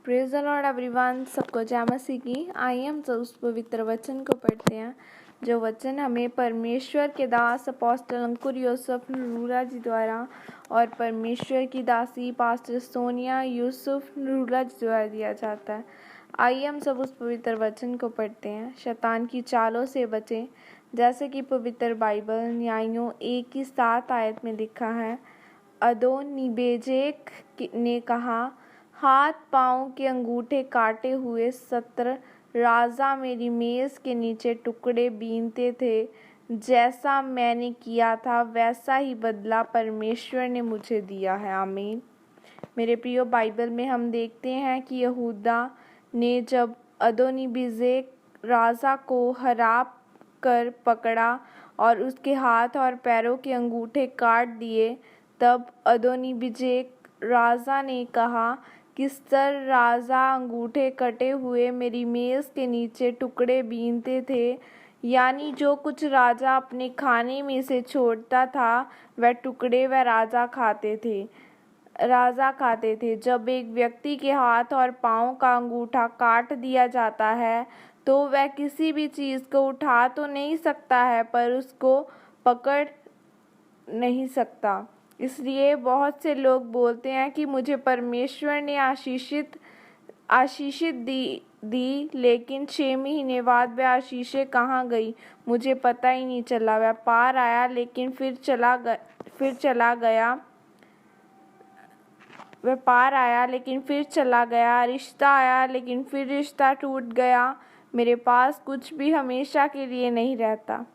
Praise the Lord everyone. सबको जय मसीह की। आइए हम सब उस पवित्र वचन को पढ़ते हैं, जो वचन हमें परमेश्वर के दास अपोस्टल अंकुर यूसुफ नरूला जी द्वारा और परमेश्वर की दासी पास्टर सोनिया यूसुफ नरूला जी द्वारा दिया जाता है। आइए हम सब उस पवित्र वचन को पढ़ते हैं। शैतान की चालों से बचें, जैसे कि पवित्र बाइबल न्यायों 1:7 आयत में लिखा है। अदोनीबेजेक ने कहा, हाथ पाँव के अंगूठे काटे हुए 17 राजा मेरी मेज़ के नीचे टुकड़े बीनते थे। जैसा मैंने किया था वैसा ही बदला परमेश्वर ने मुझे दिया है। आमीन। मेरे प्रियो, बाइबल में हम देखते हैं कि यहूदा ने जब अदोनीबेजेक राजा को हरा कर पकड़ा और उसके हाथ और पैरों के अंगूठे काट दिए, तब अदोनीबेजेक राजा ने कहा, किस तरह राजा अंगूठे कटे हुए मेरी मेज़ के नीचे टुकड़े बीनते थे। यानी जो कुछ राजा अपने खाने में से छोड़ता था वह टुकड़े वह राजा खाते थे। जब एक व्यक्ति के हाथ और पाँव का अंगूठा काट दिया जाता है तो वह किसी भी चीज़ को उठा तो नहीं सकता है, पर उसको पकड़ नहीं सकता। इसलिए बहुत से लोग बोलते हैं कि मुझे परमेश्वर ने आशीषित दी, लेकिन 6 महीने बाद वह आशीषें कहाँ गई मुझे पता ही नहीं चला। व्यापार आया लेकिन फिर चला गया। रिश्ता आया लेकिन फिर रिश्ता टूट गया। मेरे पास कुछ भी हमेशा के लिए नहीं रहता।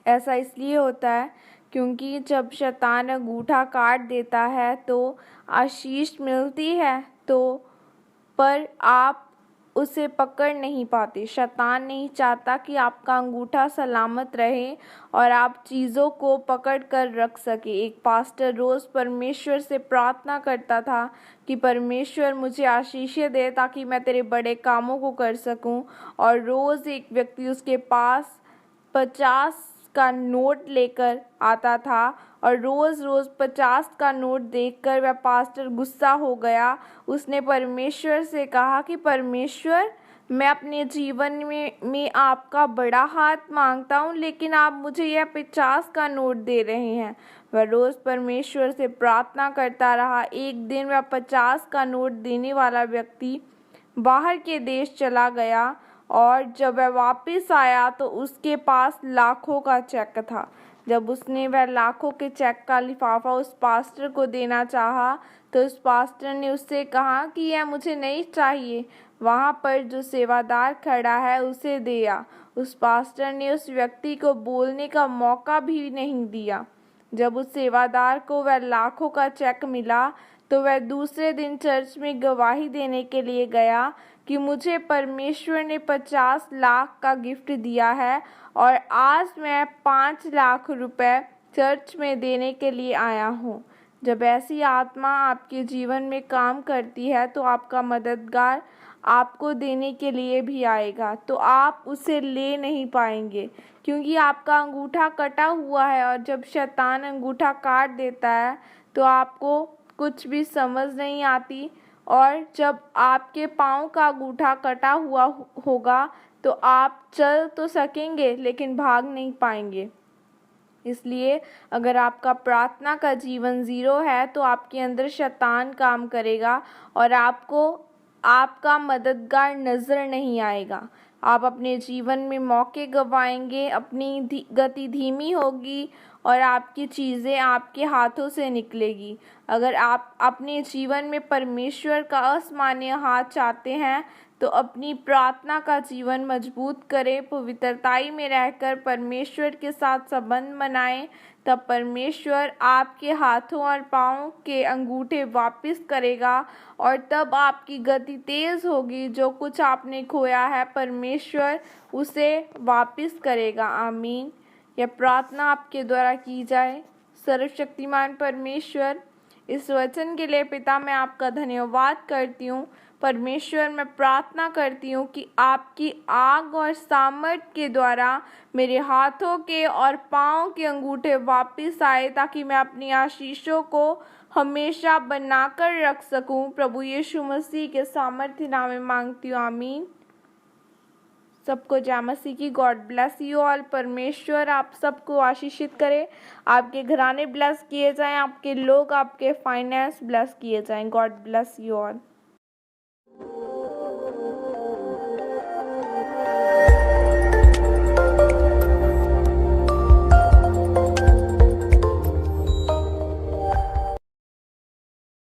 ऐसा इसलिए होता है क्योंकि जब शैतान अंगूठा काट देता है तो आशीष मिलती है, पर आप उसे पकड़ नहीं पाते। शैतान नहीं चाहता कि आपका अंगूठा सलामत रहे और आप चीज़ों को पकड़ कर रख सके। एक पास्टर रोज़ परमेश्वर से प्रार्थना करता था कि परमेश्वर मुझे आशीषें दे ताकि मैं तेरे बड़े कामों को कर सकूं। और रोज़ एक व्यक्ति उसके पास 50 का नोट लेकर आता था और रोज़ 50 का नोट देखकर वह पास्टर गुस्सा हो गया। उसने परमेश्वर से कहा कि परमेश्वर, मैं अपने जीवन में आपका बड़ा हाथ मांगता हूँ, लेकिन आप मुझे यह 50 का नोट दे रहे हैं। वह रोज़ परमेश्वर से प्रार्थना करता रहा। एक दिन वह 50 का नोट देने वाला व्यक्ति बाहर के देश चला गया और जब वह वापस आया तो उसके पास लाखों का चेक था। जब उसने वह लाखों के चेक का लिफाफा उस पास्टर को देना चाहा तो उस पास्टर ने उससे कहा कि यह मुझे नहीं चाहिए, वहाँ पर जो सेवादार खड़ा है उसे दे आ। उस पास्टर ने उस व्यक्ति को बोलने का मौका भी नहीं दिया। जब उस सेवादार को वह लाखों का चेक मिला तो वह दूसरे दिन चर्च में गवाही देने के लिए गया कि मुझे परमेश्वर ने 50 लाख का गिफ्ट दिया है और आज मैं 5 लाख रुपए चर्च में देने के लिए आया हूँ। जब ऐसी आत्मा आपके जीवन में काम करती है तो आपका मददगार आपको देने के लिए भी आएगा, तो आप उसे ले नहीं पाएंगे क्योंकि आपका अंगूठा कटा हुआ है। और जब शैतान अंगूठा काट देता है तो आपको कुछ भी समझ नहीं आती, और जब आपके पाँव का अंगूठा कटा हुआ होगा तो आप चल तो सकेंगे लेकिन भाग नहीं पाएंगे। इसलिए अगर आपका प्रार्थना का जीवन 0 है तो आपके अंदर शैतान काम करेगा और आपको आपका मददगार नज़र नहीं आएगा। आप अपने जीवन में मौके गंवाएंगे, अपनी गति धीमी होगी और आपकी चीज़ें आपके हाथों से निकलेगी। अगर आप अपने जीवन में परमेश्वर का असामान्य हाथ चाहते हैं तो अपनी प्रार्थना का जीवन मजबूत करें, पवित्रताई में रहकर परमेश्वर के साथ संबंध बनाएं। तब परमेश्वर आपके हाथों और पाँव के अंगूठे वापस करेगा और तब आपकी गति तेज़ होगी। जो कुछ आपने खोया है परमेश्वर उसे वापस करेगा। आमीन। यह प्रार्थना आपके द्वारा की जाए। सर्वशक्तिमान परमेश्वर, इस वचन के लिए पिता मैं आपका धन्यवाद करती हूँ। परमेश्वर, मैं प्रार्थना करती हूँ कि आपकी आग और सामर्थ के द्वारा मेरे हाथों के और पाँव के अंगूठे वापस आए ताकि मैं अपनी आशीषों को हमेशा बनाकर रख सकूं। प्रभु यीशु मसीह के सामर्थ्य नाम में मांगती हूँ, आमीन। सबको जय मसीह की। God bless you all. परमेश्वर आप सबको आशीषित करे, आपके घराने ब्लेस किए जाएं, आपके लोग, आपके फाइनेंस ब्लेस किए जाएं। God bless you all.